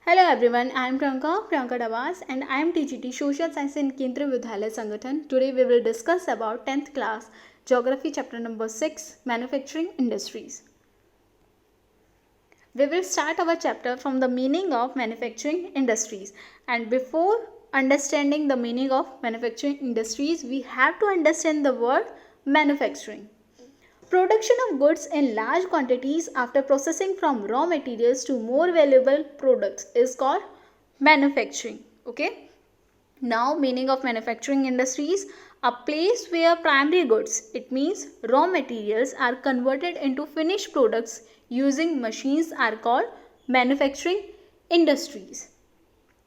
Hello everyone, I am Priyanka Dawaz and I am TGT Social Science in Kendriya Vidyalaya Sangathan. Today we will discuss about 10th class Geography chapter number 6 Manufacturing Industries. We will start our chapter from the meaning of manufacturing industries, and before understanding the meaning of manufacturing industries we have to understand the word manufacturing. Production of goods in large quantities after processing from raw materials to more valuable products is called manufacturing. Okay. Now meaning of manufacturing industries: a place where primary goods, it means raw materials, are converted into finished products using machines are called manufacturing industries.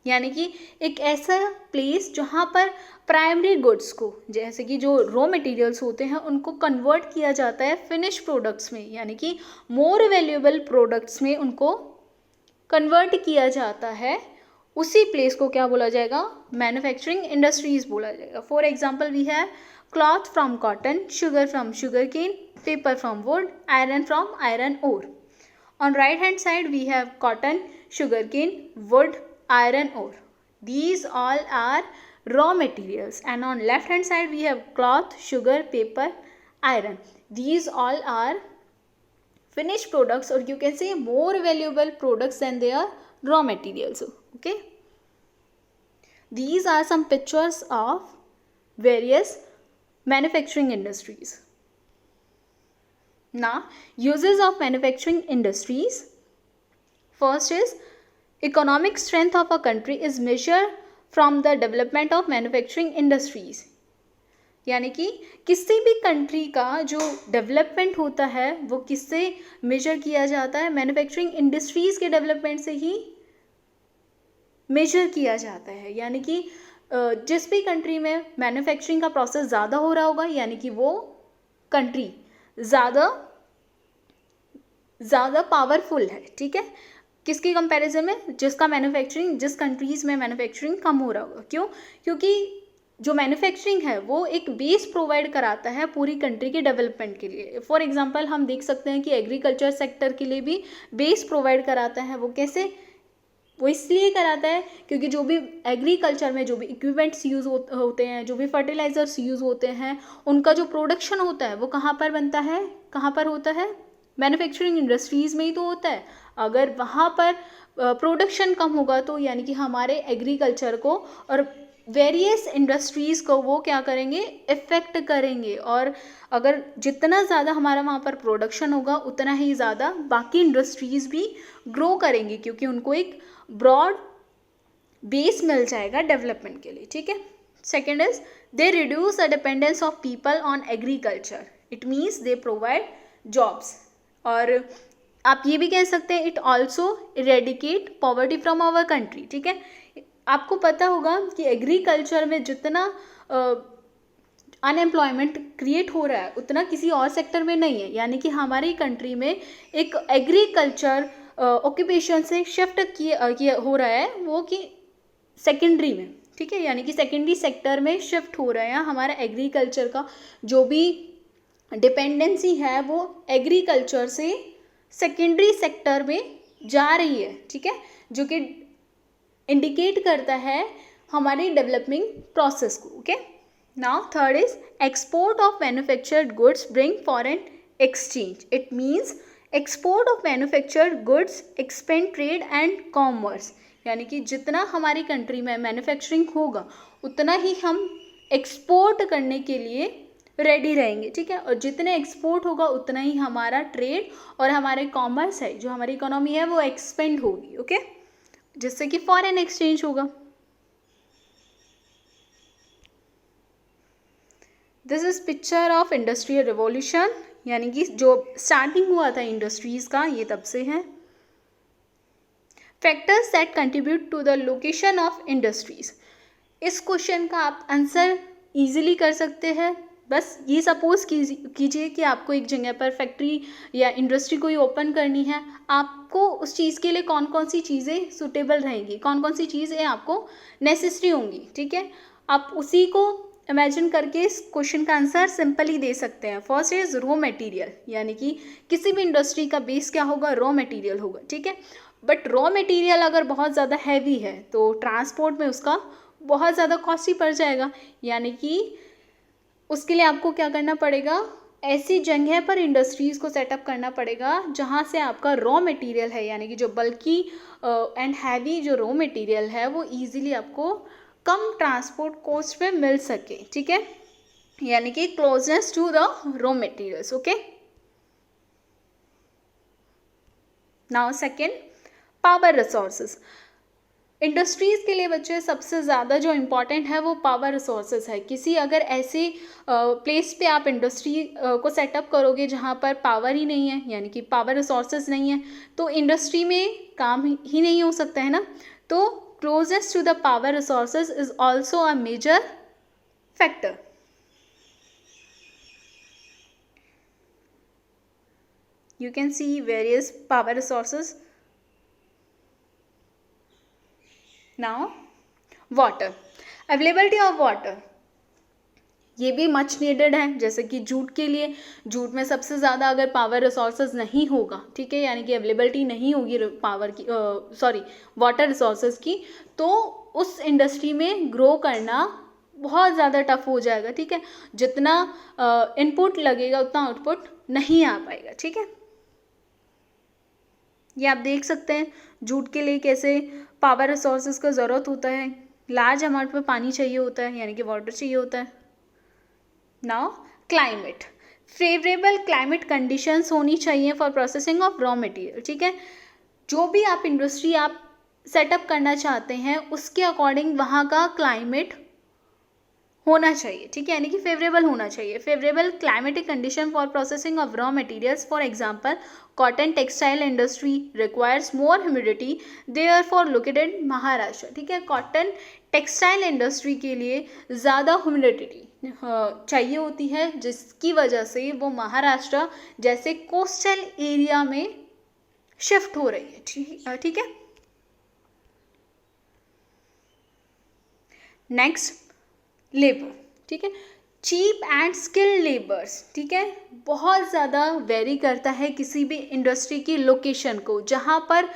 यानी कि एक ऐसा place जहाँ पर primary goods को, जैसे कि जो रॉ मटेरियल्स होते हैं, उनको कन्वर्ट किया जाता है फिनिश प्रोडक्ट्स में, यानी कि मोर वैल्यूएबल प्रोडक्ट्स में उनको कन्वर्ट किया जाता है, उसी प्लेस को क्या बोला जाएगा? मैन्युफैक्चरिंग इंडस्ट्रीज बोला जाएगा. For example we have cloth from cotton, sugar from sugar cane, paper from wood, iron from iron ore. On right hand side we have cotton, sugarcane, wood, iron ore. These all are raw materials. And on left hand side we have cloth, sugar, paper, iron. These all are finished products, or you can say more valuable products than their raw materials. Okay. These are some pictures of various manufacturing industries. Now, uses of manufacturing industries. First is economic strength of a country is measured from the development of manufacturing industries. यानी कि किसी भी country का जो development होता है वो किससे मेजर किया जाता है? मैन्युफैक्चरिंग इंडस्ट्रीज के डेवलपमेंट से ही मेजर किया जाता है. यानी कि जिस भी कंट्री में मैन्युफैक्चरिंग का प्रोसेस ज़्यादा हो रहा होगा, यानी कि वो कंट्री ज़्यादा पावरफुल है. ठीक है. किसकी कंपैरिजन में? जिसका मैन्युफैक्चरिंग, जिस कंट्रीज़ में मैन्युफैक्चरिंग कम हो रहा होगा. क्यों? क्योंकि जो मैन्युफैक्चरिंग है वो एक बेस प्रोवाइड कराता है पूरी कंट्री के डेवलपमेंट के लिए. फॉर एग्जांपल हम देख सकते हैं कि एग्रीकल्चर सेक्टर के लिए भी बेस प्रोवाइड कराता है. वो कैसे? वो इसलिए कराता है क्योंकि जो भी एग्रीकल्चर में जो भी इक्विपमेंट्स यूज़ होते हैं, जो भी फर्टिलाइजर्स यूज़ होते हैं, उनका जो प्रोडक्शन होता है वो कहाँ पर बनता है? कहाँ पर होता है? मैन्युफैक्चरिंग इंडस्ट्रीज़ में ही तो होता है. अगर वहाँ पर प्रोडक्शन कम होगा तो यानी कि हमारे एग्रीकल्चर को और वेरियस इंडस्ट्रीज़ को वो क्या करेंगे? इफ़ेक्ट करेंगे. और अगर जितना ज़्यादा हमारा वहाँ पर प्रोडक्शन होगा उतना ही ज़्यादा बाकी इंडस्ट्रीज़ भी ग्रो करेंगी, क्योंकि उनको एक ब्रॉड बेस मिल जाएगा डेवलपमेंट के लिए. ठीक है. Second is they reduce the dependence of people on agriculture. It means they provide jobs. और आप ये भी कह सकते हैं it also eradicate poverty from our country. ठीक है. आपको पता होगा कि एग्रीकल्चर में जितना अनएम्प्लॉयमेंट क्रिएट हो रहा है उतना किसी और सेक्टर में नहीं है. यानी कि हमारी कंट्री में एक एग्रीकल्चर ऑक्यूपेशन से शिफ्ट किया हो रहा है, वो कि सेकेंडरी में. ठीक है. यानी कि सेकेंडरी सेक्टर में शिफ्ट हो रहा है. हमारा एग्रीकल्चर का जो भी डिपेंडेंसी है वो एग्रीकल्चर से सेकेंडरी सेक्टर में जा रही है. ठीक है. जो कि इंडिकेट करता है हमारी डेवलपिंग प्रोसेस को. Okay. Now third is export of manufactured goods bring foreign exchange. It means export of manufactured goods expand trade and commerce. यानी कि जितना हमारी कंट्री में मैन्युफैक्चरिंग होगा उतना ही हम एक्सपोर्ट करने के लिए रेडी रहेंगे. ठीक है. और जितने एक्सपोर्ट होगा उतना ही हमारा ट्रेड और हमारे कॉमर्स है, जो हमारी इकोनॉमी है, वो एक्सपेंड होगी. ओके. जिससे कि फॉरेन एक्सचेंज होगा. This is picture of industrial revolution. यानी कि जो स्टार्टिंग हुआ था इंडस्ट्रीज का, ये तब से है. Factors that contribute to the location of industries. इस क्वेश्चन का आप आंसर इजीली कर सकते हैं. बस ये सपोज कीजिए कि आपको एक जगह पर फैक्ट्री या इंडस्ट्री कोई ओपन करनी है. आपको उस चीज़ के लिए कौन कौन सी चीज़ें सूटेबल रहेंगी, कौन कौन सी चीज़ें आपको नेसेसरी होंगी. ठीक है. आप उसी को इमेजिन करके इस क्वेश्चन का आंसर सिंपली दे सकते हैं. First is raw material. यानी कि किसी भी इंडस्ट्री का बेस क्या होगा? रॉ मटेरियल होगा. ठीक है. बट रॉ मटेरियल अगर बहुत ज़्यादा हैवी है तो ट्रांसपोर्ट में उसका बहुत ज़्यादा कॉस्टली पड़ जाएगा, यानी कि उसके लिए आपको क्या करना पड़ेगा, ऐसी जगह पर इंडस्ट्रीज़ को सेटअप करना पड़ेगा जहाँ से आपका रॉ मटेरियल है, यानी कि जो बल्कि एंड हैवी जो रॉ मटेरियल है वो इजीली आपको कम ट्रांसपोर्ट कॉस्ट में मिल सके, ठीक है, यानी कि closeness to the raw materials. Okay, now second, power resources. Industries के लिए बच्चे सबसे ज़्यादा जो इम्पॉर्टेंट है वो पावर रिसोर्सेज है. किसी अगर ऐसे प्लेस पे आप इंडस्ट्री को सेटअप करोगे जहाँ पर पावर ही नहीं है, यानी कि पावर रिसोर्सेज नहीं है, तो इंडस्ट्री में काम ही नहीं हो सकता है ना. तो closest to the power resources is also a major factor. You can see various power resources. Now water, availability of water, ये भी मच नीडेड है. जैसे कि जूट के लिए, जूट में सबसे ज़्यादा अगर पावर रिसोर्सेज नहीं होगा, ठीक है, यानी कि अवेलेबिलिटी नहीं होगी पावर की, सॉरी वाटर रिसोर्सेज की, तो उस इंडस्ट्री में ग्रो करना बहुत ज़्यादा टफ हो जाएगा, ठीक है. जितना इनपुट लगेगा उतना आउटपुट नहीं आ पाएगा, ठीक है. ये आप देख सकते हैं जूट के लिए कैसे पावर रिसोर्सेज का ज़रूरत होता है, लार्ज अमाउंट में पानी चाहिए होता है, यानी कि वाटर चाहिए होता है. Now climate, favourable climate conditions होनी चाहिए for processing of raw material, ठीक है. जो भी आप इंडस्ट्री आप सेटअप करना चाहते हैं उसके अकॉर्डिंग वहाँ का क्लाइमेट होना चाहिए, ठीक है, यानी कि फेवरेबल होना चाहिए. Favourable climatic condition for processing of raw materials, for example cotton textile industry requires more humidity, therefore located Maharashtra, ठीक है. कॉटन टेक्सटाइल इंडस्ट्री के लिए ज़्यादा ह्यूमिडिटी चाहिए होती है, जिसकी वजह से वो महाराष्ट्र जैसे कोस्टल एरिया में शिफ्ट हो रही है, ठीक है. नेक्स्ट, लेबर, ठीक है. चीप एंड स्किल्ड लेबर्स, ठीक है, बहुत ज़्यादा वेरी करता है किसी भी इंडस्ट्री की लोकेशन को. जहाँ पर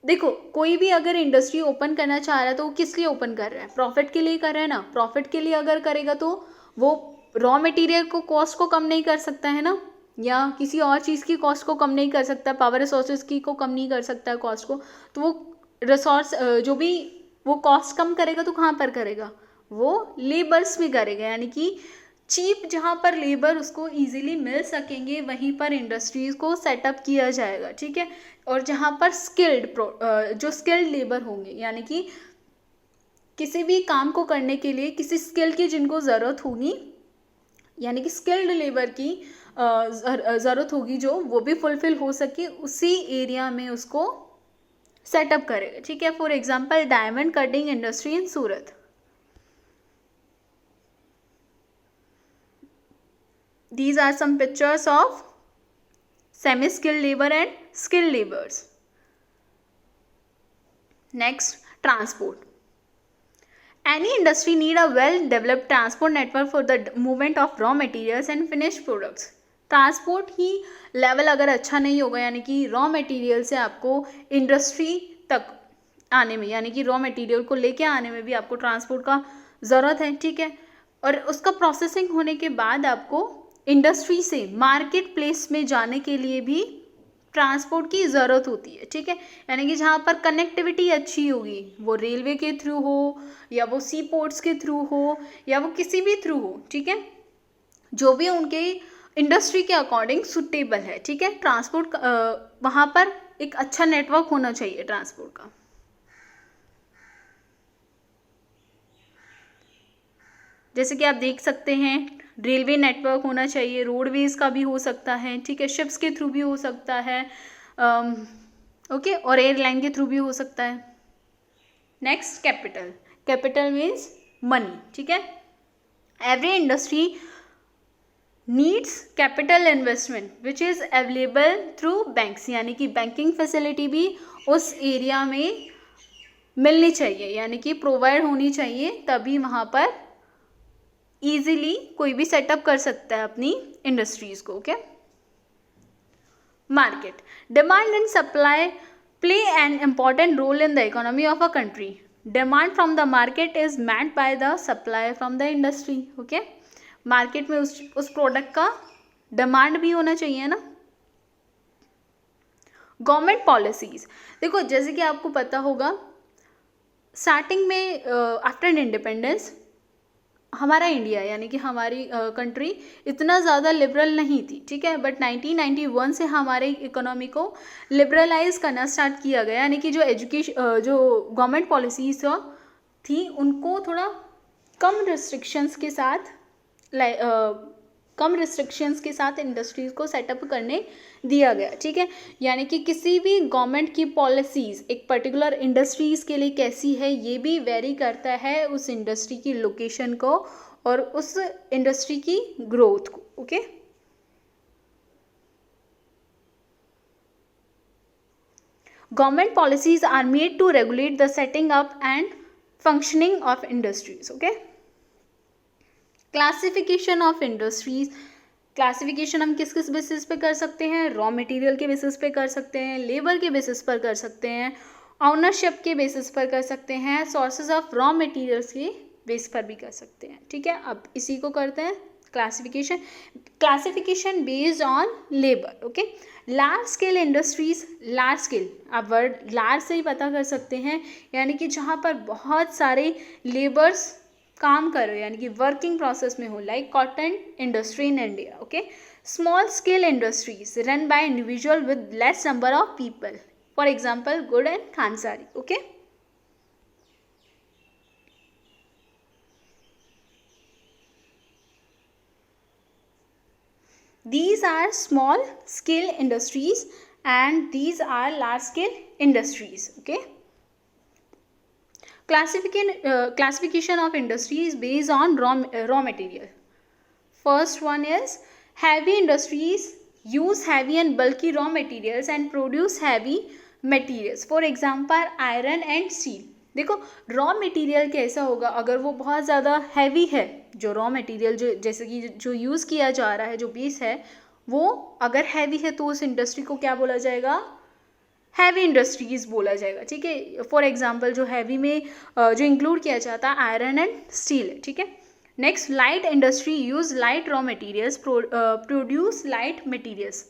देखो, कोई भी अगर इंडस्ट्री ओपन करना चाह रहा है तो वो किस लिए ओपन कर रहा है, प्रॉफिट के लिए कर रहा है ना. प्रॉफिट के लिए अगर करेगा तो वो रॉ मटेरियल को कॉस्ट को कम नहीं कर सकता है ना, या किसी और चीज़ की कॉस्ट को कम नहीं कर सकता, पावर रिसोर्सेज की को कम नहीं कर सकता है कॉस्ट को. तो वो रिसोर्स जो भी वो कॉस्ट कम करेगा तो कहाँ पर करेगा, वो लेबर्स में करेगा, यानी कि चीप जहाँ पर लेबर उसको इजीली मिल सकेंगे वहीं पर इंडस्ट्रीज़ को सेटअप किया जाएगा, ठीक है. और जहाँ पर जो स्किल्ड लेबर होंगे, यानी कि किसी भी काम को करने के लिए किसी स्किल की जिनको ज़रूरत होगी, यानी कि स्किल्ड लेबर की ज़रूरत होगी, जो वो भी फुलफिल हो सके, उसी एरिया में उसको सेटअप करेगा, ठीक है. For example diamond cutting industry in Surat. These are some pictures of semi-skilled labor and skilled labors. Next, transport. Any industry need a well-developed transport network for the movement of raw materials and finished products. Transport he level अगर अच्छा नहीं होगा, यानी कि raw material से आपको industry तक आने में, यानी कि रॉ मटेरियल को लेके आने में भी आपको ट्रांसपोर्ट का ज़रूरत है, ठीक है. और उसका प्रोसेसिंग होने के बाद आपको इंडस्ट्री से मार्केट प्लेस में जाने के लिए भी ट्रांसपोर्ट की ज़रूरत होती है, ठीक है. यानी कि जहाँ पर कनेक्टिविटी अच्छी होगी, वो रेलवे के थ्रू हो या वो सी पोर्ट्स के थ्रू हो या वो किसी भी थ्रू हो, ठीक है, जो भी उनके इंडस्ट्री के अकॉर्डिंग सुटेबल है, ठीक है. ट्रांसपोर्ट वहाँ पर एक अच्छा नेटवर्क होना चाहिए ट्रांसपोर्ट का. जैसे कि आप देख सकते हैं रेलवे नेटवर्क होना चाहिए, रोडवेज का भी हो सकता है, ठीक है, शिप्स के थ्रू भी हो सकता है, ओके, और एयरलाइन के थ्रू भी हो सकता है. Next, capital. Capital means money, ठीक है. Every industry needs capital investment which is available through banks, यानी कि बैंकिंग फैसिलिटी भी उस एरिया में मिलनी चाहिए, यानी कि प्रोवाइड होनी चाहिए, तभी वहाँ पर ईजिली कोई भी सेटअप कर सकता है अपनी इंडस्ट्रीज़ को, okay. Market, demand and supply play an important role in the economy of a country. Demand from the market is met by the supply from the industry. Okay, market में उस product का demand भी होना चाहिए ना. Government policies, देखो जैसे कि आपको पता होगा स्टार्टिंग में आफ्टर इंडिपेंडेंस हमारा इंडिया यानी कि हमारी कंट्री इतना ज़्यादा लिबरल नहीं थी, ठीक है, बट 1991 से हमारे इकोनॉमी को लिबरलाइज करना स्टार्ट किया गया, यानी कि जो एजुकेशन जो गवर्नमेंट पॉलिसीज थी उनको थोड़ा कम रिस्ट्रिक्शंस के साथ इंडस्ट्रीज़ को सेटअप करने दिया गया, ठीक है. यानी कि किसी भी गवर्नमेंट की पॉलिसीज़ एक पर्टिकुलर इंडस्ट्रीज़ के लिए कैसी है ये भी वेरी करता है उस इंडस्ट्री की लोकेशन को और उस इंडस्ट्री की ग्रोथ को. Okay, government policies are made to regulate the setting up and functioning of industries. Okay, classification of industries, classification हम किस किस बेसिस पे कर सकते हैं, रॉ मटेरियल के बेसिस पे कर सकते हैं, लेबर के बेसिस पर कर सकते हैं, ऑनरशिप के बेसिस पर कर सकते हैं, सोर्सेज ऑफ रॉ मटेरियल्स के बेस पर भी कर सकते हैं, ठीक है. अब इसी को करते हैं classification. Classification based on labour. Okay, large scale industries, large scale आप वर्ड लार्ज से ही पता कर सकते हैं, यानी कि जहाँ पर बहुत सारे लेबर्स काम कर रहे हो यानी कि वर्किंग प्रोसेस में हो, like cotton industry in India. Okay, small scale industries run by individual with less number of people, for example gur and khandsari. Okay, these are small scale industries and these are large scale industries. Okay, classification of industries based on raw material. First one is heavy industries use heavy and bulky raw materials and produce heavy materials, for example iron and steel. देखो raw material कैसा होगा, अगर वो बहुत ज़्यादा heavy है, जो raw material जो जैसे कि जो यूज़ किया जा रहा है, जो बेस है वो अगर हैवी है तो उस इंडस्ट्री को क्या बोला जाएगा, हैवी इंडस्ट्रीज बोला जाएगा, ठीक है. फॉर एग्जांपल जो हैवी में जो इंक्लूड किया जाता है आयरन एंड स्टील है, ठीक है. Next, light industry use light raw materials, produce light materials,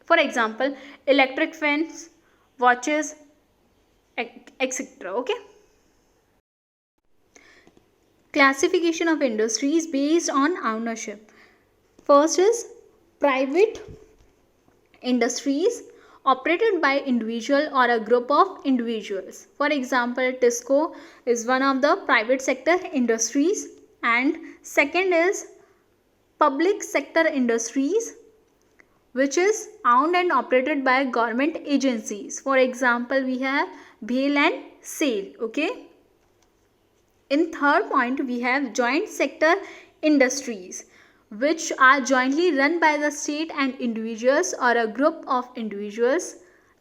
for example electric fans, watches etcetera. Okay, classification of industries based on ownership. First is private industries operated by individual or a group of individuals. For example, Tisco is one of the private sector industries, and second is public sector industries which is owned and operated by government agencies. For example, we have BHEL and SAIL. Okay, in third point we have joint sector industries which are jointly run by the state and individuals or a group of individuals,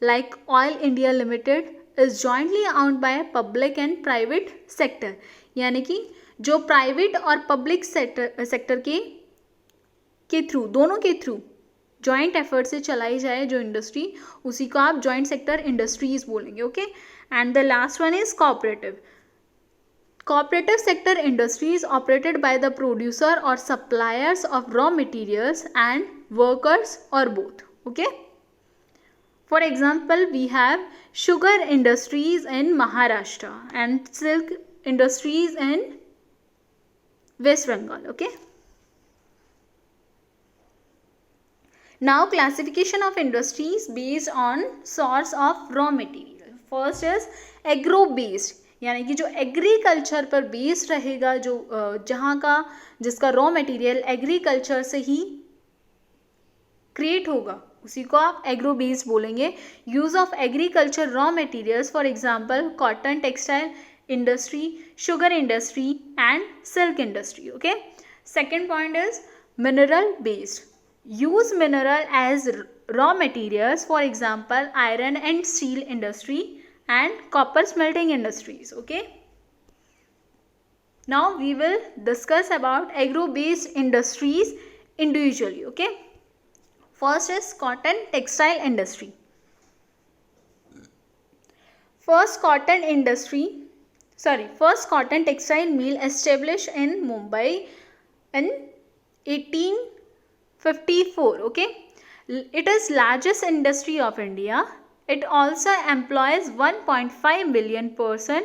like Oil India Limited is jointly owned by public and private sector. यानी कि जो private और public sector के through, दोनों के through joint effort से चलाई जाए जो इंडस्ट्री, उसी को आप जॉइंट सेक्टर इंडस्ट्रीज बोलेंगे. Okay, and the last one is cooperative. Cooperative sector industries operated by the producer or suppliers of raw materials and workers or both. Okay, for example we have sugar industries in Maharashtra and silk industries in West Bengal. Okay, now classification of industries based on source of raw material. First is agro based, यानी कि जो agriculture पर based रहेगा, जो जहाँ का जिसका raw material agriculture से ही क्रिएट होगा उसी को आप एग्रो बेस्ड बोलेंगे. Use of agriculture raw materials, for example cotton textile industry, sugar industry and silk industry. Okay, second point is mineral based. Use mineral as raw materials, for example iron and steel industry and copper smelting industries. Okay, now we will discuss about agro based industries individually. Okay, first is cotton textile industry. First cotton textile mill established in Mumbai in 1854. Okay, it is largest industry of India. It also employs 1.5 million person,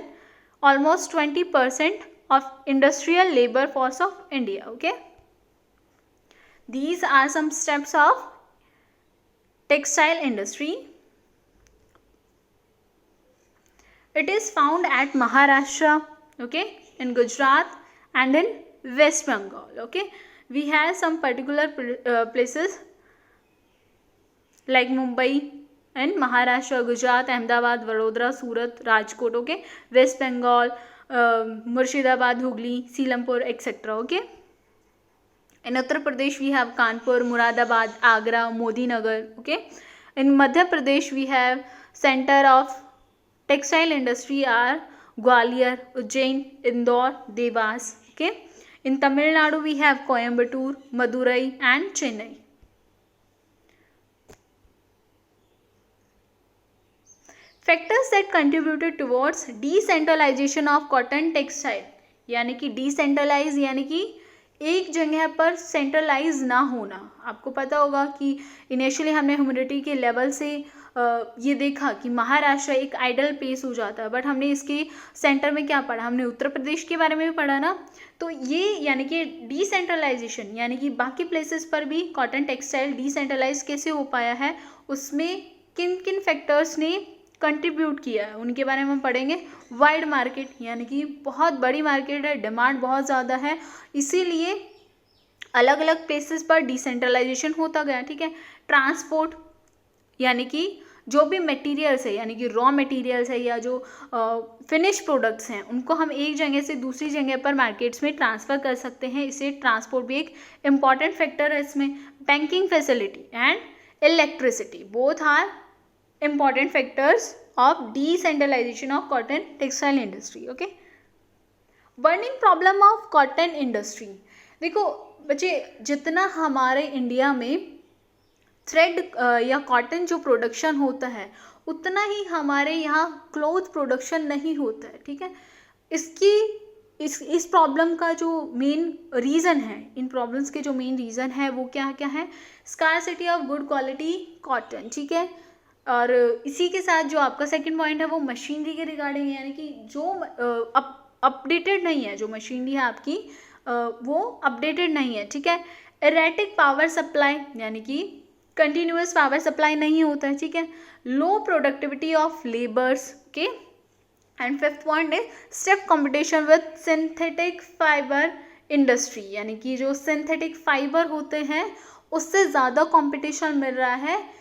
almost 20% of industrial labor force of India. Okay, these are some steps of textile industry. It is found at Maharashtra, okay, in Gujarat and in West Bengal. Okay, we have some particular places like Mumbai and Maharashtra, Gujarat, Ahmedabad, Vadodara, Surat, Rajkot. Okay, West Bengal, Murshidabad, Hooghly, Silampur, etc. Okay, in Uttar Pradesh we have Kanpur, Muradabad, Agra, Modinagar. Okay, in Madhya Pradesh we have center of textile industry are Gwalior, Ujjain, Indore, Devas. Okay, in Tamil Nadu we have Coimbatore, Madurai and Chennai. Factors that contributed towards decentralization of cotton textile, यानी कि decentralize यानी कि एक जगह पर centralise ना होना. आपको पता होगा कि इनिशियली हमने ह्यूमिडिटी के लेवल से ये देखा कि महाराष्ट्र एक आइडल प्लेस हो जाता है, बट हमने इसके सेंटर में क्या पढ़ा, हमने उत्तर प्रदेश के बारे में भी पढ़ा ना. तो ये यानी कि डिसेंट्रलाइजेशन यानी कि बाकी प्लेसेस पर भी कॉटन टेक्सटाइल डिसेंट्रलाइज कैसे हो पाया है, उसमें किन किन फैक्टर्स ने कंट्रीब्यूट किया है उनके बारे में हम पढ़ेंगे. वाइड मार्केट यानी कि बहुत बड़ी मार्केट है, डिमांड बहुत ज़्यादा है, इसीलिए अलग अलग प्लेसेस पर डिसेंट्रलाइजेशन होता गया. ठीक है. ट्रांसपोर्ट यानी कि जो भी मटेरियल्स है यानी कि रॉ मटेरियल्स है या जो फिनिश प्रोडक्ट्स हैं उनको हम एक जगह से दूसरी जगह पर मार्केट्स में ट्रांसफ़र कर सकते हैं, इससे ट्रांसपोर्ट भी एक इम्पॉर्टेंट फैक्टर है इसमें. Banking facility and electricity both are important factors of decentralization of cotton textile industry. Okay, burning problem of cotton industry. देखो बच्चे, जितना हमारे इंडिया में थ्रेड या कॉटन जो प्रोडक्शन होता है उतना ही हमारे यहाँ क्लॉथ प्रोडक्शन नहीं होता है. ठीक है. इस प्रॉब्लम का जो मेन रीज़न है, इन प्रॉब्लम्स के जो मेन रीज़न है वो क्या क्या है, scarcity of good quality cotton. ठीक है. और इसी के साथ जो आपका सेकंड पॉइंट है वो मशीनरी के रिगार्डिंग, यानी कि जो अपडेटेड नहीं है, जो मशीनरी है आपकी वो अपडेटेड नहीं है. ठीक है. एरेटिक पावर सप्लाई यानी कि कंटिन्यूअस पावर सप्लाई नहीं होता है. ठीक है. Low productivity of labours. Okay. And fifth point है stiff competition with synthetic fibre industry, यानी कि जो सिंथेटिक फाइबर होते हैं उससे ज़्यादा कंपटीशन मिल रहा है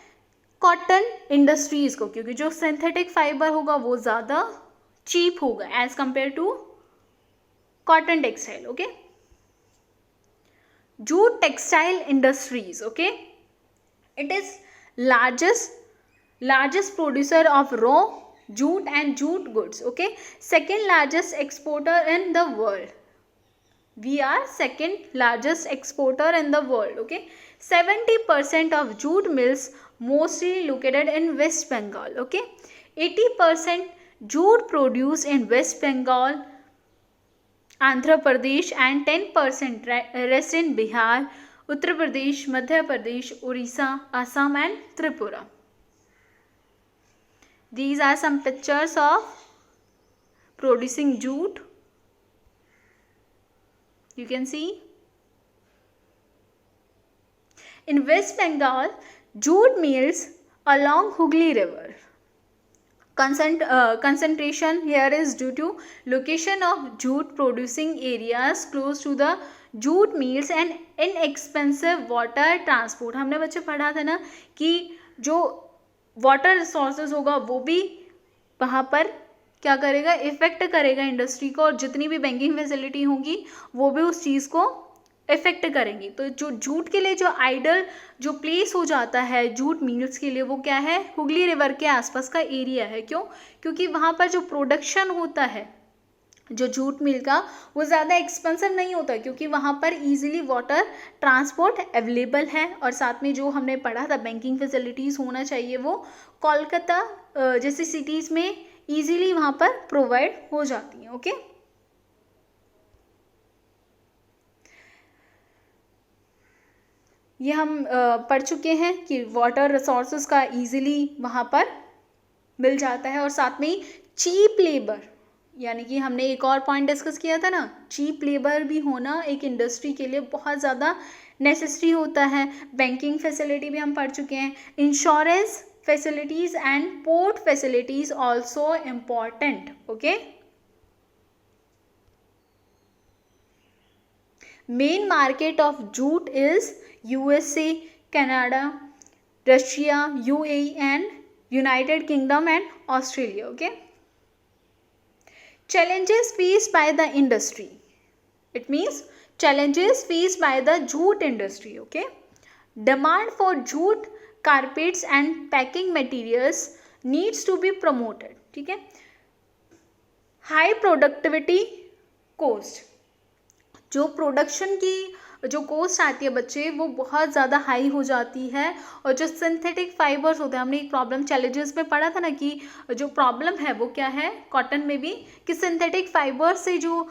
कॉटन इंडस्ट्रीज को, क्योंकि जो सिंथेटिक फाइबर होगा वो ज़्यादा चीप होगा as compare to cotton textile. Okay. Jute textile industries. Okay. It is largest producer of raw jute and jute goods. Okay. Second largest exporter in the world. We are second largest exporter in the world. Okay. 70% of jute mills mostly located in West Bengal. Okay. 80% jute produced in West Bengal, Andhra Pradesh, and 10% rest in Bihar, Uttar Pradesh, Madhya Pradesh, Orissa, Assam and Tripura. These are some pictures of producing jute. You can see. In West Bengal, jute mills along Hooghly River. Concentration here is due to location of jute producing areas close to the jute mills and inexpensive water transport. हमने बच्चे पढ़ा था ना कि जो water resources होगा वो भी वहाँ पर क्या करेगा, इफेक्ट करेगा इंडस्ट्री को, और जितनी भी बैंकिंग फैसिलिटी होगी वो भी उस चीज़ को इफेक्ट करेंगी. तो जो जूट के लिए जो आइडल जो प्लेस हो जाता है जूट मिल्स के लिए वो क्या है, हुगली रिवर के आसपास का एरिया है. क्यों? क्योंकि वहाँ पर जो प्रोडक्शन होता है जो जूट मिल का वो ज़्यादा एक्सपेंसिव नहीं होता, क्योंकि वहाँ पर इजीली वाटर ट्रांसपोर्ट अवेलेबल है. और साथ में जो हमने पढ़ा था बैंकिंग फैसिलिटीज़ होना चाहिए वो कोलकाता जैसी सिटीज़ में ईजिली वहाँ पर प्रोवाइड हो जाती हैं. ओके, ये हम पढ़ चुके हैं कि वाटर रिसोर्सेज का ईजिली वहाँ पर मिल जाता है, और साथ में ही चीप लेबर, यानी कि हमने एक और पॉइंट डिस्कस किया था ना, चीप लेबर भी होना एक इंडस्ट्री के लिए बहुत ज़्यादा नेसेसरी होता है. बैंकिंग फैसिलिटी भी हम पढ़ चुके हैं. Insurance facilities and port facilities also important. Okay, main market of jute is USA, Canada, Russia, UAE and United Kingdom and Australia. Okay, challenges faced by the industry, it means challenges faced by the jute industry. Okay, demand for jute carpets and packing materials needs to be promoted. ठीक है, high productivity cost, जो production की जो cost आती है बच्चे, वो बहुत ज़्यादा हाई हो जाती है. और जो सिंथेटिक फाइबर्स होते हैं, हमने एक प्रॉब्लम चैलेंजेस में पढ़ा था ना कि जो प्रॉब्लम है वो क्या है कॉटन में भी, कि सिंथेटिक फाइबर से जो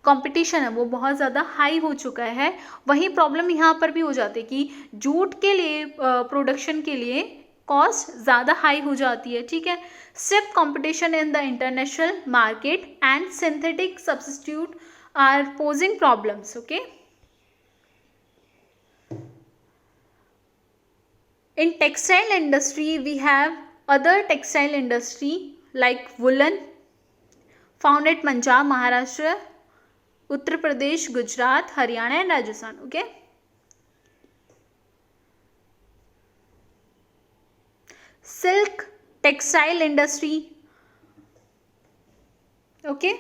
कंपटीशन है वो बहुत ज़्यादा हाई हो चुका है. वही प्रॉब्लम यहाँ पर भी हो जाती है कि जूट के लिए प्रोडक्शन के लिए कॉस्ट ज़्यादा हाई हो जाती है. ठीक है, stiff competition in the international market and synthetic substitute are posing problems. Okay, in textile industry we have other textile industry like woolen found at Punjab, Maharashtra, Uttar Pradesh, Gujarat, Haryana and Rajasthan. Okay, silk textile industry. Okay,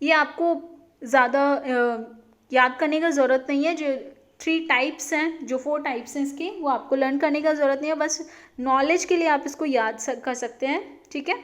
ये आपको ज़्यादा याद करने का ज़रूरत नहीं है. जो 3 टाइप्स हैं, जो 4 टाइप्स हैं इसके, वो आपको लर्न करने का ज़रूरत नहीं है, बस नॉलेज के लिए आप इसको याद कर सकते हैं. ठीक है,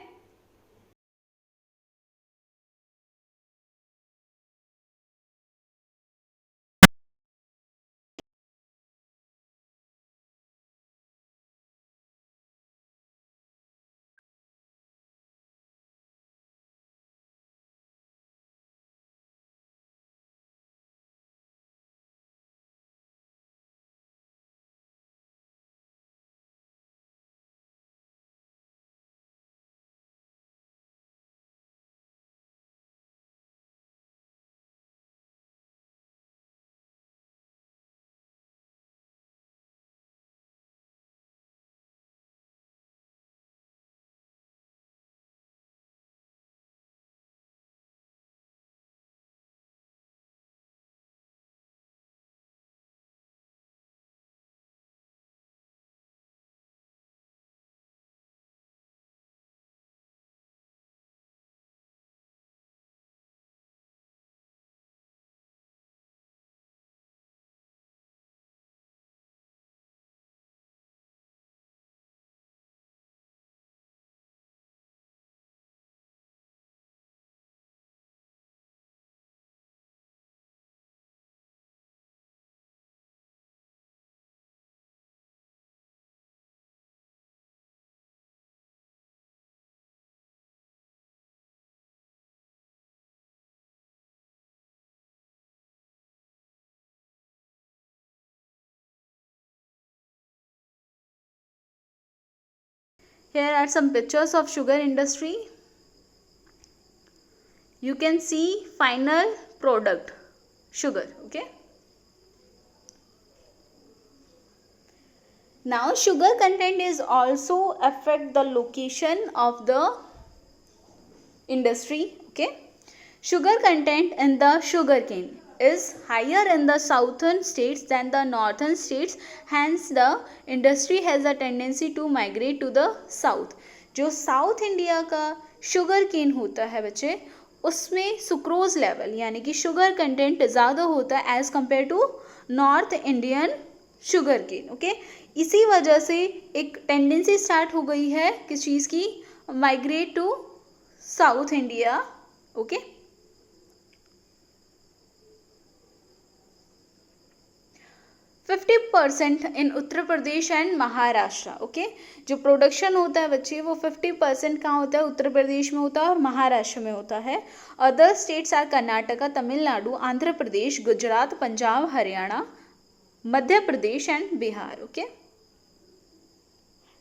here are some pictures of sugar industry. You can see final product sugar. Okay, now sugar content is also affect the location of the industry. Okay, sugar content in the sugarcane is higher in the southern states than the northern states, hence the industry has a tendency to migrate to the south. जो south India का sugar cane होता है बच्चे, उसमें sucrose level यानी कि sugar content ज़्यादा होता है as compare to north Indian sugar cane. Okay, इसी वजह से एक टेंडेंसी स्टार्ट हो गई है किस चीज़ की, migrate to south India. Okay, 50% in Uttar Pradesh and Maharashtra. Okay, जो प्रोडक्शन होता है बच्चे वो 50% कहाँ होता है, उत्तर प्रदेश में होता है और महाराष्ट्र में होता है. Other states are Karnataka, Tamil Nadu, Andhra Pradesh, Gujarat, Punjab, Haryana, Madhya Pradesh and Bihar. Okay,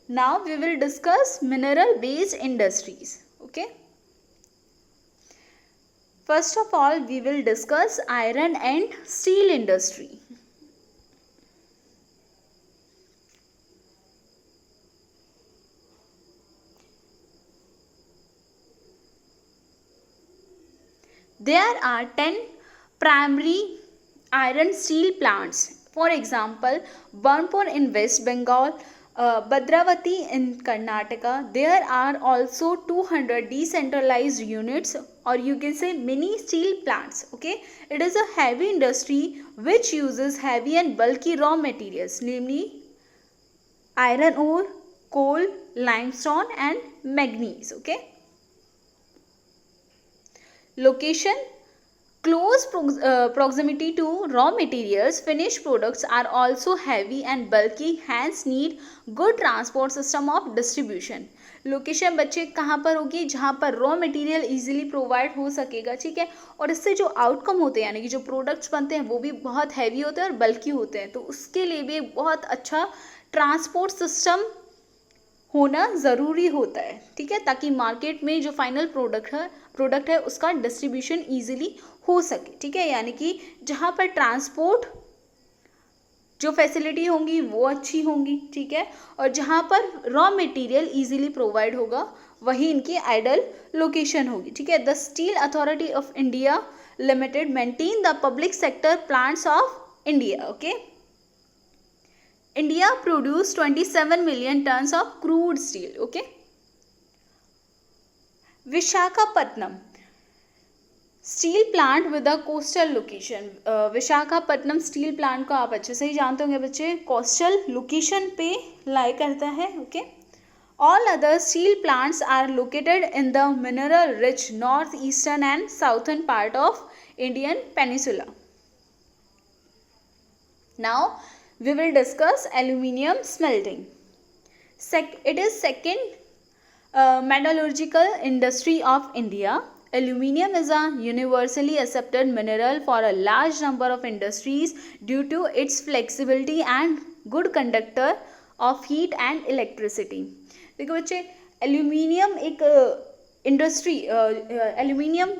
now we will discuss mineral based industries. Okay, first of all we will discuss iron and steel industry. There are 10 primary iron steel plants. For example, Burnpur in West Bengal, Bhadravati in Karnataka. There are also 200 decentralized units, or you can say mini steel plants. Okay, it is a heavy industry which uses heavy and bulky raw materials, namely iron ore, coal, limestone and manganese. Okay, location: close proximity to raw materials. Finished products are also heavy and bulky, hence need good transport system of distribution. Location बच्चे कहाँ पर होगी, जहाँ पर raw material easily provide हो सकेगा. ठीक है, और इससे जो आउटकम होते हैं यानी कि जो प्रोडक्ट्स बनते हैं वो भी बहुत हैवी होते हैं और बल्की होते हैं, तो उसके लिए भी बहुत अच्छा ट्रांसपोर्ट सिस्टम होना ज़रूरी होता है. ठीक है, ताकि मार्केट में जो फाइनल प्रोडक्ट है उसका डिस्ट्रीब्यूशन ईजिली हो सके. ठीक है, यानी कि जहाँ पर ट्रांसपोर्ट जो फैसिलिटी होंगी वो अच्छी होंगी. ठीक है, और जहाँ पर रॉ मटेरियल इजीली प्रोवाइड होगा वही इनकी आइडल लोकेशन होगी. ठीक है, the steel authority of India limited maintain the public sector plants of India. Okay, India produced 27 million tons of crude steel. Okay, Visakhapatnam steel plant with a coastal location. Visakhapatnam steel plant को आप अच्छे से ही जानते होंगे बच्चे, coastal location पे लाई करता है. Okay, all other steel plants are located in the mineral rich northeastern and southern part of Indian peninsula. Now we will discuss aluminium smelting. It is second metallurgical industry of India. Aluminium is a universally accepted mineral for a large number of industries due to its flexibility and good conductor of heat and electricity. देखो बच्चे, aluminium एक industry, aluminium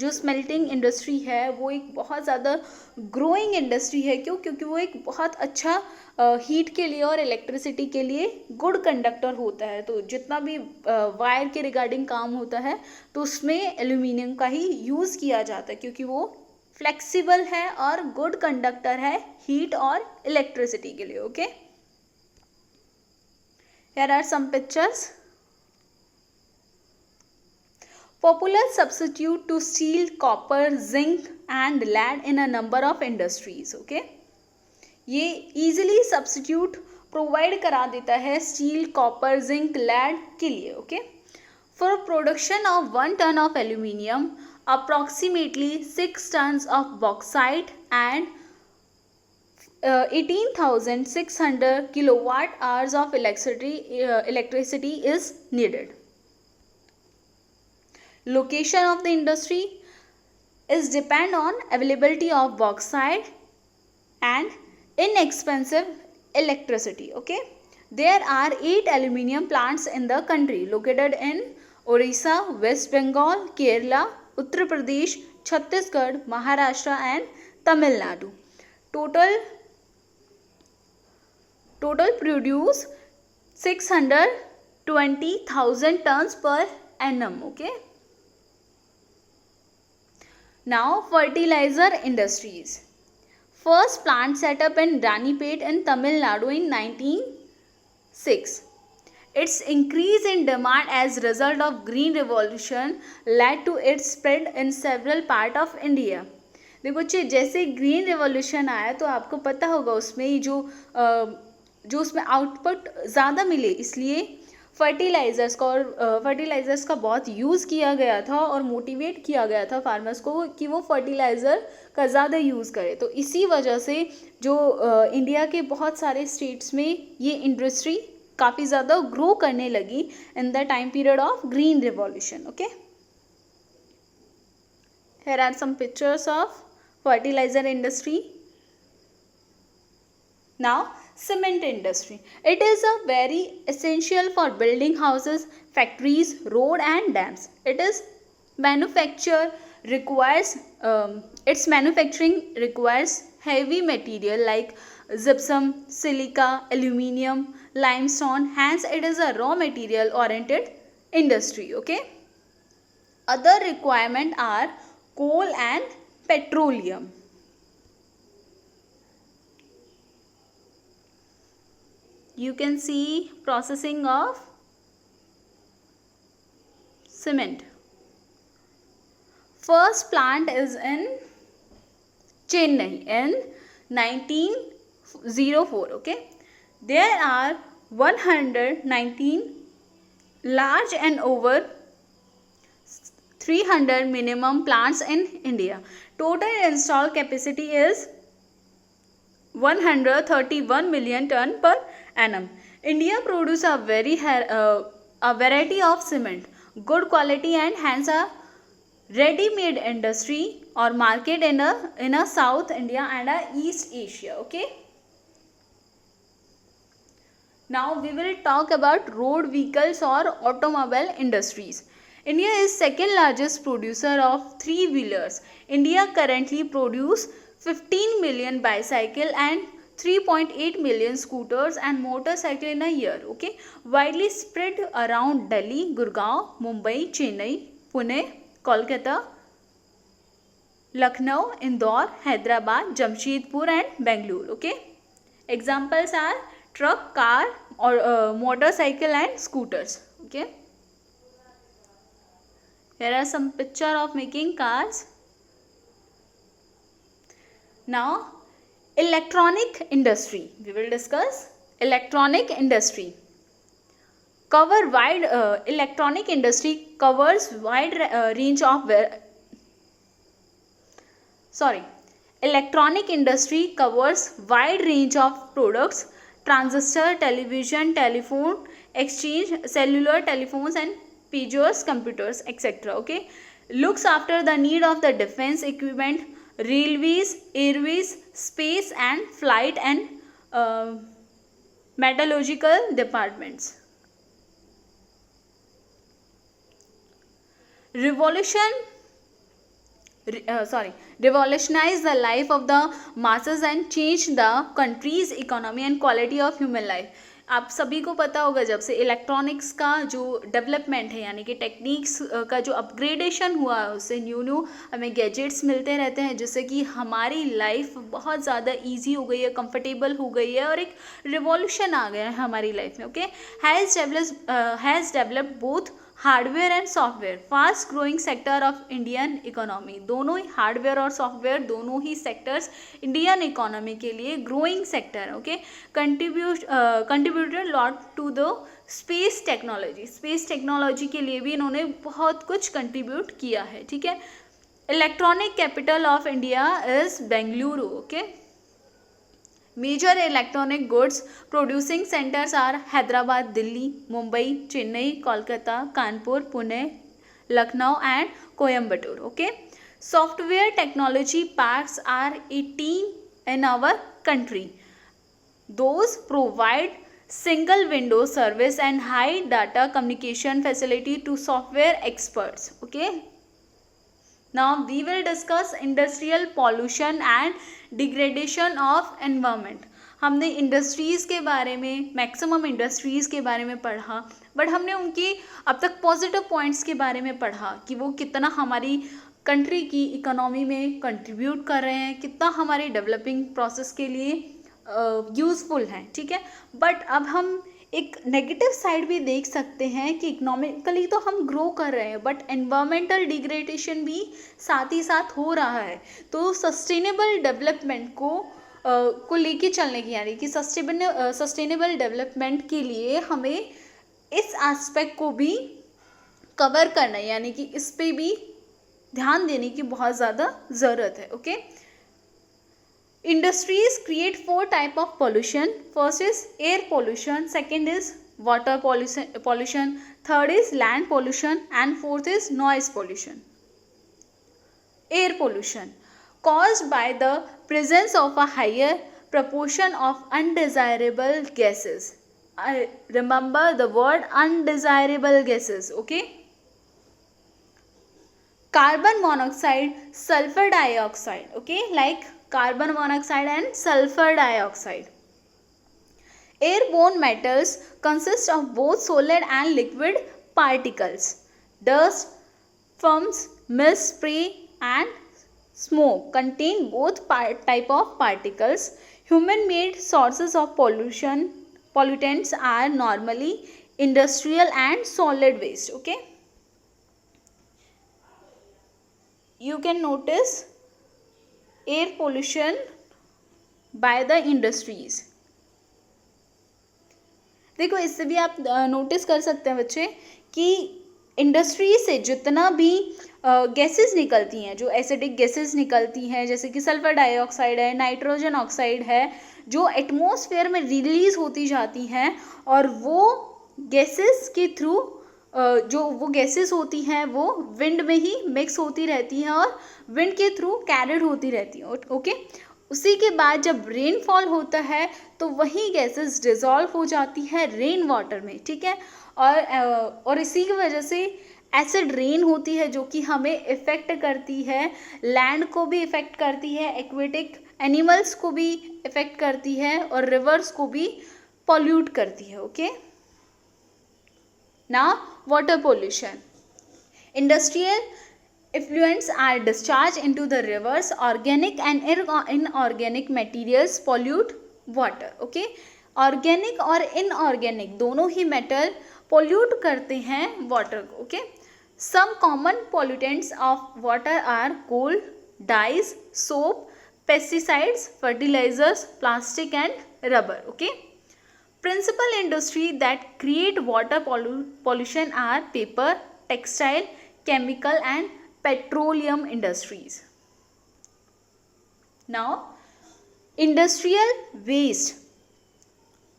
जो smelting industry है वो एक बहुत ज़्यादा growing industry है. क्यों? क्योंकि वो एक बहुत अच्छा हीट के लिए और इलेक्ट्रिसिटी के लिए गुड कंडक्टर होता है. तो जितना भी वायर के रिगार्डिंग काम होता है तो उसमें एल्यूमिनियम का ही यूज़ किया जाता है, क्योंकि वो फ्लेक्सिबल है और गुड कंडक्टर है हीट और इलेक्ट्रिसिटी के लिए. Okay, here are some pictures. Popular substitute to steel, copper, zinc and lead in a number of industries. Okay, ये easily substitute provide करा देता है steel, copper, zinc, lead के लिए. Okay, for production of 1 ton of aluminium, approximately 6 tons of bauxite and 18,600 kilowatt hours of electricity is needed. Location of the industry is depend on availability of bauxite and inexpensive electricity. Okay, there are 8 aluminium plants in the country located in Orissa, West Bengal, Kerala, Uttar Pradesh, Chhattisgarh, Maharashtra and Tamil Nadu. Total produce 620,000 tons per annum. Okay, now fertilizer industries. First plant set up in Ranipet in Tamil Nadu in 1906. Its increase in demand as result of Green Revolution led to its spread in several parts of India. देखो बच्चे, जैसे green revolution आया तो आपको पता होगा उसमें जो उसमें आउटपुट ज़्यादा मिले, इसलिए फर्टिलाइज़र्स का और फर्टिलाइज़र्स का बहुत यूज़ किया गया था और मोटिवेट किया गया था फार्मर्स को कि वो फर्टिलाइज़र का ज़्यादा यूज़ करें. तो इसी वजह से जो इंडिया के बहुत सारे स्टेट्स में ये इंडस्ट्री काफ़ी ज़्यादा ग्रो करने लगी in the time period of green revolution. Okay, here are some pictures of fertilizer industry. Now, cement industry. It is a very essential for building houses, factories, road and dams. It is its manufacturing requires heavy material like gypsum, silica, aluminium, limestone. Hence, it is a raw material oriented industry. Okay. Other requirement are coal and petroleum. You can see processing of cement. First plant is in Chennai in 1904. Okay, there are 119 large and over 300 minimum plants in India. Total installed capacity is 131 million ton per annum. India produces a variety of cement, good quality, and hence a ready-made industry or market in a South India and a East Asia. Okay. Now we will talk about road vehicles or automobile industries. India is second largest producer of three-wheelers. India currently produces 15 million bicycle and 3.8 million scooters and motorcycle in a year. Okay, widely spread around Delhi, Gurgaon, Mumbai, Chennai, Pune, Kolkata, Lucknow, Indore, Hyderabad, Jamshedpur and Bangalore. Okay, examples are truck, car or motorcycle and scooters. Okay, here are some picture of making cars. Now, electronic industry. We will discuss electronic industry. Electronic industry covers wide range of Electronic industry covers wide range of products: transistor, television, telephone, exchange, cellular telephones and pagers, computers, etc. Okay, looks after the need of the defense equipment, railways, airways, space and flight and metallurgical departments. Revolutionize the life of the masses and change the country's economy and quality of human life. आप सभी को पता होगा जब से electronics का जो development है यानी कि टेक्निक्स का जो अपग्रेडेशन हुआ है उससे न्यू हमें गैजेट्स मिलते रहते हैं जिससे कि हमारी लाइफ बहुत ज़्यादा इजी हो गई है, कंफर्टेबल हो गई है और एक रिवॉल्यूशन आ गया है हमारी लाइफ में. Okay, has developed both hardware and software. Fast growing sector of Indian economy. दोनों ही हार्डवेयर और सॉफ्टवेयर दोनों ही सेक्टर्स इंडियन इकोनॉमी के लिए ग्रोइंग सेक्टर है. Okay, contributed lot to the space technology. Space technology के लिए भी इन्होंने बहुत कुछ कंट्रीब्यूट किया है. ठीक है, electronic capital of India is Bengaluru. Okay, Major electronic goods producing centers are Hyderabad, Delhi, Mumbai, Chennai, Kolkata, Kanpur, Pune, Lucknow and Coimbatore. Okay, software technology parks are 18 in our country. Those provide single window service and high data communication facility to software experts. Okay, now we will discuss industrial pollution and degradation of environment. हमने industries के बारे में, maximum industries के बारे में पढ़ा, but हमने उनकी अब तक पॉजिटिव पॉइंट्स के बारे में पढ़ा कि वो कितना हमारी कंट्री की इकोनॉमी में कंट्रीब्यूट कर रहे हैं, कितना हमारे डेवलपिंग प्रोसेस के लिए यूज़फुल हैं. ठीक है, बट अब हम एक नेगेटिव साइड भी देख सकते हैं कि इकोनॉमिकली तो हम ग्रो कर रहे हैं बट एनवायरमेंटल डिग्रेडेशन भी साथ ही साथ हो रहा है. तो सस्टेनेबल डेवलपमेंट को लेके चलने की यानी कि सस्टेनेबल डेवलपमेंट के लिए हमें इस एस्पेक्ट को भी कवर करना है, यानी कि इस पे भी ध्यान देने की बहुत ज़्यादा ज़रूरत है. Okay, industries create 4 type of pollution. First is air pollution, second is water pollution, third is land pollution, and fourth is noise pollution. Air pollution caused by the presence of a higher proportion of undesirable gases. Remember the word undesirable gases. Okay, carbon monoxide, sulfur dioxide. Okay, like carbon monoxide and sulfur dioxide. Airborne metals consist of both solid and liquid particles. Dust, fumes, mist, spray and smoke contain both type of particles. Human-made sources of pollutants are normally industrial and solid waste. Okay, you can notice air pollution by the industries. देखो, इससे भी आप notice कर सकते हैं बच्चे कि industry से जितना भी गैसेस निकलती हैं, जो एसिडिक गैसेस निकलती हैं, जैसे कि सल्फर डाइऑक्साइड है, नाइट्रोजन ऑक्साइड है, जो एटमॉस्फेयर में रिलीज होती जाती हैं, और वो गैसेस के थ्रू जो वो गैसेस होती हैं वो विंड में ही मिक्स होती रहती हैं और विंड के थ्रू कैरिड होती रहती हैं. ओके, उसी के बाद जब रेनफॉल होता है तो वही गैसेस डिज़ोल्व हो जाती है रेन वाटर में. ठीक है, और इसी की वजह से एसिड रेन होती है जो कि हमें इफ़ेक्ट करती है, लैंड को भी इफ़ेक्ट करती है, एक्वेटिक एनिमल्स को भी इफ़ेक्ट करती है और रिवर्स को भी पॉल्यूट करती है. Okay, now water pollution. Industrial effluents are discharged into the rivers. Organic and inorganic materials pollute water. Okay, organic और इनऑर्गेनिक दोनों ही मेटल पोल्यूट करते हैं वाटर को. Okay, some common pollutants of water are coal, dyes, soap, pesticides, fertilizers, plastic and rubber. Okay, principal industry that create water pollution are paper, textile, chemical and petroleum industries. Now, industrial waste.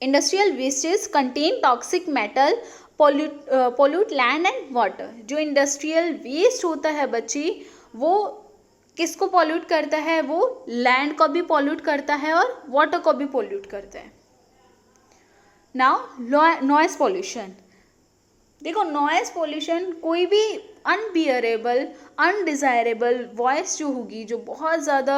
Industrial wastes contain toxic metal, pollute land and water. जो industrial waste होता है बच्ची, वो किसको pollute करता है? वो land को भी pollute करता है और water को भी pollute करता है. Now, noise pollution. देखो, नॉइज़ पोल्यूशन कोई भी अनबियरेबल, अनडिज़ायरेबल वॉइस जो होगी, जो बहुत ज़्यादा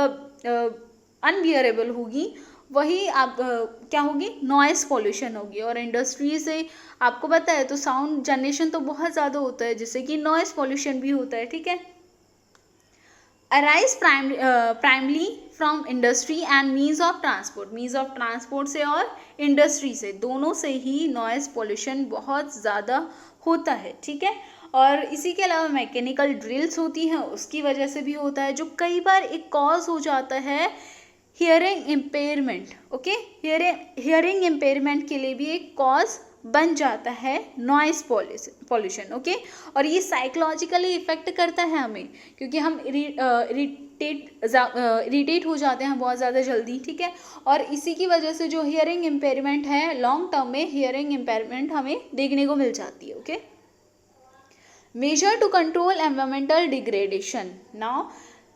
अनबियरेबल होगी, वही आप क्या होगी? नॉइज़ पोल्यूशन होगी. और इंडस्ट्री से आपको पता है तो साउंड जनरेशन तो बहुत ज़्यादा होता है, जिससे कि नॉइज़ पोल्यूशन भी होता है. ठीक है, arise primarily from industry and means of transport. Means of transport से और इंडस्ट्री से, दोनों से ही नॉइज़ पोल्यूशन बहुत ज़्यादा होता है. ठीक है, और इसी के अलावा मैकेनिकल ड्रिल्स होती हैं, उसकी वजह से भी होता है, जो कई बार एक कॉज हो जाता है hearing impairment. Okay, hearing impairment के लिए भी एक कॉज बन जाता है नॉइज़ पोल्यूशन. ओके, और ये साइकोलॉजिकली इफ़ेक्ट करता है हमें, क्योंकि हम इरिटेट हो जाते हैं बहुत ज़्यादा जल्दी. ठीक है, और इसी की वजह से जो हियरिंग इम्पेयरमेंट है, लॉन्ग टर्म में हियरिंग इम्पेयरमेंट हमें देखने को मिल जाती है. Okay, measure to control environmental degradation. Now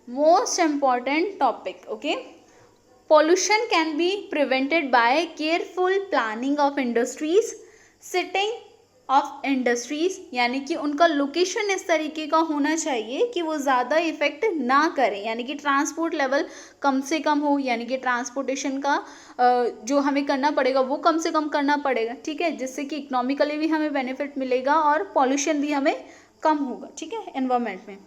most important topic. Okay, pollution can be prevented by careful planning of industries, siting of industries, यानी कि उनका लोकेशन इस तरीके का होना चाहिए कि वो ज़्यादा इफ़ेक्ट ना करें, यानी कि ट्रांसपोर्ट लेवल कम से कम हो, यानी कि ट्रांसपोर्टेशन का जो हमें करना पड़ेगा वो कम से कम करना पड़ेगा. ठीक है, जिससे कि इकोनॉमिकली भी हमें बेनिफिट मिलेगा और पॉल्यूशन भी हमें कम होगा. ठीक है, एनवायरनमेंट में.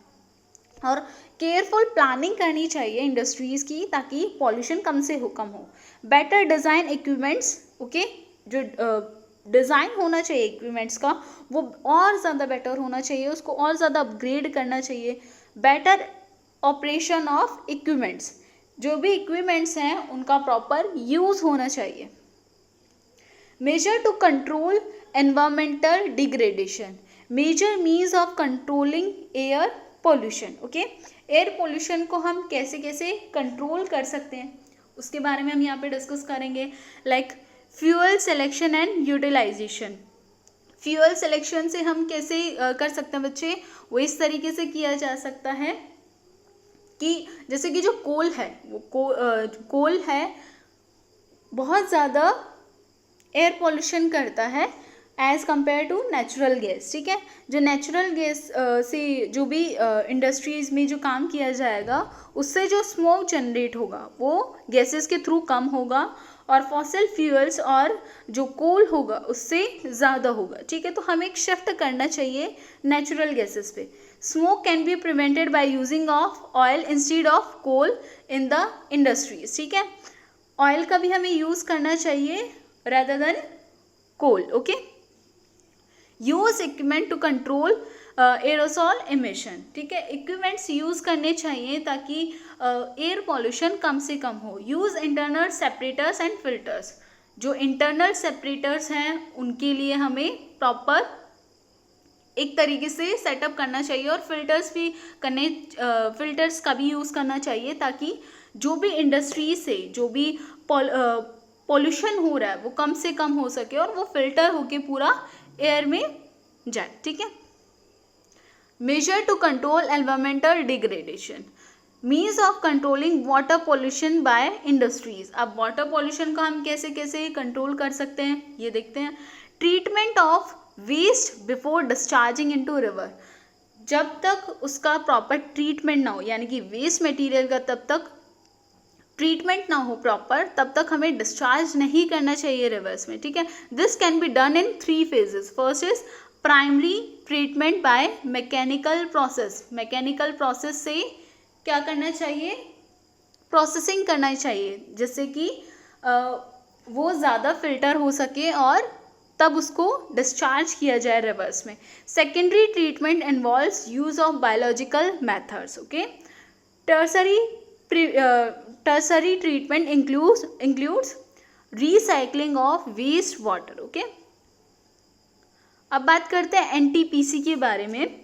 और केयरफुल प्लानिंग करनी चाहिए इंडस्ट्रीज़ की, ताकि पॉल्यूशन कम से कम हो. Better design equipments. ओके, जो डिज़ाइन होना चाहिए इक्विपमेंट्स का वो और ज़्यादा बेटर होना चाहिए, उसको और ज़्यादा अपग्रेड करना चाहिए. बेटर ऑपरेशन ऑफ इक्विपमेंट्स, जो भी इक्विपमेंट्स हैं उनका प्रॉपर यूज़ होना चाहिए. Measure to control environmental degradation, measure means of controlling air pollution. Okay, air pollution को हम कैसे कैसे कंट्रोल कर सकते हैं उसके बारे में हम यहाँ पे डिस्कस करेंगे। Like fuel selection and utilization. Fuel selection से हम कैसे कर सकते हैं बच्चे, वो इस तरीके से किया जा सकता है कि जैसे कि जो कोल है वो कोल है बहुत ज़्यादा एयर पोल्यूशन करता है as compare to natural gas. ठीक है, जो नेचुरल गैस से जो भी इंडस्ट्रीज़ में जो काम किया जाएगा उससे जो स्मोक जनरेट होगा वो गैसेस के थ्रू कम होगा और फॉसिल फ्यूल्स और जो कोल होगा उससे ज़्यादा होगा। ठीक है, तो हमें एक शिफ्ट करना चाहिए नेचुरल गैसेस पे। Smoke can be prevented by using of oil instead of coal in the industries. ठीक है, ऑयल का भी हमें यूज़ करना चाहिए rather than coal. Okay, use equipment to control aerosol emission. ठीक है, इक्विपमेंट्स यूज़ करने चाहिए ताकि एयर पॉल्यूशन कम से कम हो। Use internal separators and filters. जो इंटरनल सेपरेटर्स हैं उनके लिए हमें प्रॉपर एक तरीके से सेटअप करना चाहिए और फिल्टर्स का भी यूज़ करना चाहिए ताकि जो भी इंडस्ट्री से जो भी पॉल्यूशन हो रहा है वो कम से कम हो सके और वो फिल्टर होके पूरा एयर में जाए। ठीक है, measure to control environmental degradation, means of controlling water pollution by industries. अब वाटर पॉल्यूशन को हम कैसे कैसे कंट्रोल कर सकते हैं ये देखते हैं। Treatment of waste before discharging into river. जब तक उसका प्रॉपर ट्रीटमेंट ना हो, यानी कि वेस्ट मटेरियल का तब तक ट्रीटमेंट ना हो प्रॉपर, तब तक हमें डिस्चार्ज नहीं करना चाहिए रिवर्स में। ठीक है, this can be done in 3 phases। First is primary treatment by mechanical process. Mechanical process से क्या करना चाहिए, प्रोसेसिंग करना चाहिए जिससे कि वो ज़्यादा फिल्टर हो सके और तब उसको डिस्चार्ज किया जाए रिवर्स में। Secondary treatment involves use of biological methods. Okay, tertiary treatment includes recycling of waste water. Okay, अब बात करते हैं एनटीपीसी के बारे में।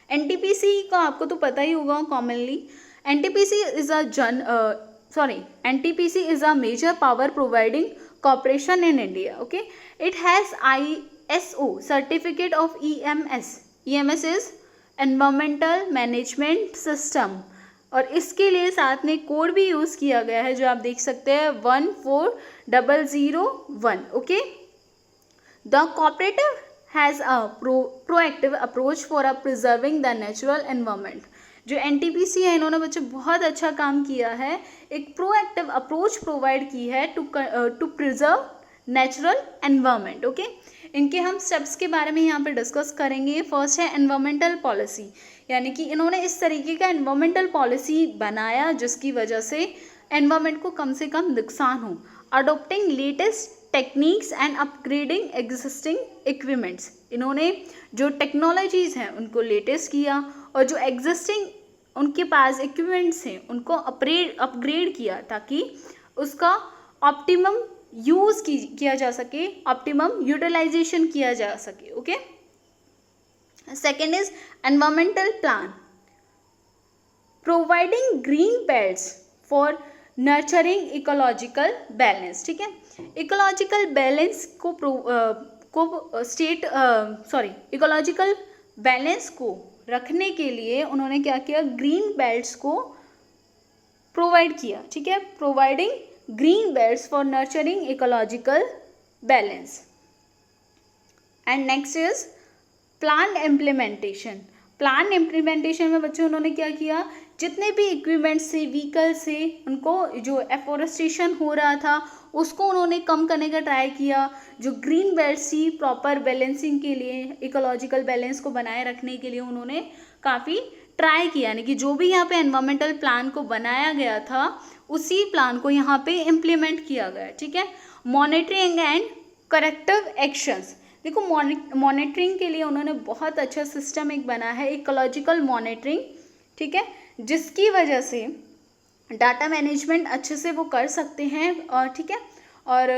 एनटीपीसी का आपको तो पता ही होगा commonly. NTPC is a major power providing corporation in India. Okay, it has ISO certificate of EMS। EMS is environmental management system और इसके लिए साथ में कोड भी यूज़ किया गया है जो आप देख सकते हैं 14001। Okay, the cooperative has a proactive approach for preserving the natural environment. जो एनटीपीसी है इन्होंने बच्चे बहुत अच्छा काम किया है, एक प्रोएक्टिव अप्रोच प्रोवाइड की है to preserve natural environment. Okay, इनके हम स्टेप्स के बारे में यहाँ पे डिस्कस करेंगे। फर्स्ट है एनवायरमेंटल पॉलिसी, यानी कि इन्होंने इस तरीके का एनवायरमेंटल पॉलिसी बनाया जिसकी वजह से एनवायरमेंट को कम से कम नुकसान हो। Adopting latest techniques and upgrading existing equipments. इन्होंने जो टेक्नोलॉजीज़ हैं उनको लेटेस्ट किया और जो एग्जिस्टिंग उनके पास इक्विपमेंट्स हैं उनको अपग्रेड किया ताकि उसका ऑप्टिमम यूज़ किया जा सके, ऑप्टिमम यूटिलाइजेशन किया जा सके। Okay, second is environmental plan, providing green belts for nurturing ecological balance. ठीक है, इकोलॉजिकल बैलेंस इकोलॉजिकल बैलेंस को रखने के लिए उन्होंने क्या किया, ग्रीन बेल्ट्स को प्रोवाइड किया। ठीक है, providing green belts for nurturing ecological balance. And next is plan implementation. Plan implementation में बच्चों उन्होंने क्या किया, जितने भी इक्विपमेंट्स से, व्हीकल से उनको जो एफोरेस्टेशन हो रहा था उसको उन्होंने कम करने का ट्राई किया। जो ग्रीन बेल्ट थी प्रॉपर बैलेंसिंग के लिए, इकोलॉजिकल बैलेंस को बनाए रखने के लिए उन्होंने काफ़ी ट्राई किया, यानी कि जो भी यहाँ पे एनवायरमेंटल प्लान को बनाया गया था उसी प्लान को यहाँ पे इम्प्लीमेंट किया गया। ठीक है, मॉनिटरिंग एंड करेक्टिव एक्शंस। देखो मॉनिटरिंग के लिए उन्होंने बहुत अच्छा सिस्टम एक बना है, इकोलॉजिकल मॉनिटरिंग। ठीक है, जिसकी वजह से डाटा मैनेजमेंट अच्छे से वो कर सकते हैं। और ठीक है, और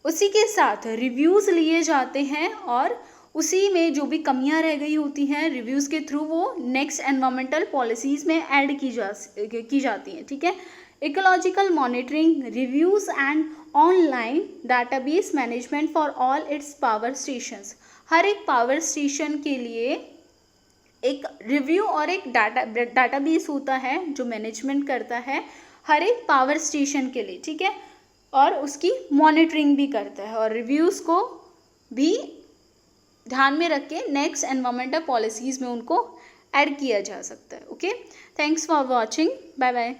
उसी के साथ रिव्यूज़ लिए जाते हैं और उसी में जो भी कमियां रह गई होती हैं रिव्यूज़ के थ्रू वो नेक्स्ट एनवायरमेंटल पॉलिसीज़ में ऐड की जाती हैं, ठीक है। Ecological monitoring, reviews and online database management for all its power stations. हर एक पावर स्टेशन के लिए एक रिव्यू और एक डाटाबेस होता है जो मैनेजमेंट करता है हर एक पावर स्टेशन के लिए, ठीक है, और उसकी मॉनिटरिंग भी करता है और रिव्यूज़ को भी ध्यान में रख के नेक्स्ट एनवायरमेंटल पॉलिसीज़ में उनको ऐड किया जा सकता है। Okay, thanks for watching, bye bye.